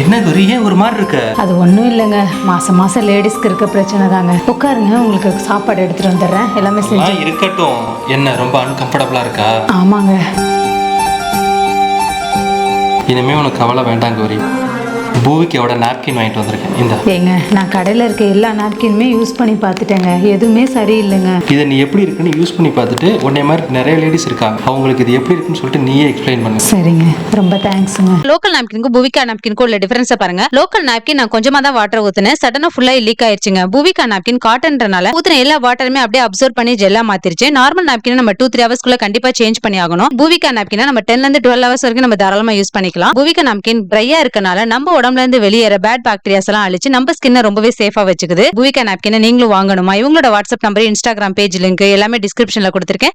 என்ன கௌரி, ஏன் ஒரு மாதிரி இருக்க? அது ஒன்றும் இல்லைங்க, மாசம் மாசம் லேடிஸ்க்கு இருக்க பிரச்சனை தாங்க. உட்காருங்க, உங்களுக்கு சாப்பாடு எடுத்துட்டு வந்துடுறேன். எல்லாமே செஞ்சு. இருக்கட்டும். என்ன ரொம்ப அன்கம்ஃபர்டபுளா இருக்கா? ஆமாங்க. இனிமே உனக்கு கவலை வேண்டாம் கௌரி. பூவிக்கோட நாப்கின் வாங்கிட்டு வந்திருக்கேன். இந்த ஏங்க, நான் கடையில் இருக்க எல்லா நாப்கினுமே யூஸ் பண்ணி பார்த்துட்டேங்க, எதுவுமே சரியில்லைங்க. இதை நீ எப்படி இருக்குன்னு யூஸ் பண்ணி பார்த்துட்டு உன்னை மாதிரி நிறைய லேடிஸ் இருக்காங்க, அவங்களுக்கு இது எப்படி இருக்குன்னு சொல்லிட்டு நீயே எக்ஸ்பிளைன் பண்ணு. சரிங்க, ரொம்ப தேங்க்ஸுங்க. லோக்கல் நாப்கினுக்கும் பூவிகா நாப்கினுக்கும் உள்ள டிஃபரன்ஸை பாருங்க. லோக்கல் நாப்கின் நான் கொஞ்சமா தான் வாட்டர் ஊத்துனேன், சடனா ஃபுல்லா லீக் ஆயிருச்சுங்க. பூவிகா நாப்கின் காட்டன்றனால ஊத்துன எல்லா வாட்டருமே அப்படியே அப்சர்வ் பண்ணி ஜெல்லா மாத்திருச்சு. நார்மல் நாப்கின் நம்ம 2-3 ஹவர்ஸ்க்குள்ள கண்டிப்பா சேஞ்ச் பண்ணி ஆகணும். பூவிகா நாப்கின் நம்ம 10 ல இருந்து 12 ஹவர்ஸ் வரைக்கும் நம்ம தாராளமா யூஸ் பண்ணிக்கலாம். பூவிகா நாப்கின் ட்ரையா இருக்கனால நம்ம உடம்புல இருந்து வெளியேற பேட் பாக்டீரியாஸ் எல்லாம் அழிச்சு நம்ம ஸ்கின்னை ரொம்பவே சேஃபா வச்சுக்குது. பூவிகா நாப்கின் நீங்களும் வாங்கணுமா? இவங்களோட WhatsApp number, Instagram page link எல்லாமே டிஸ்கிரிப்ஷன்ல கொடுத்திருக்கேன்.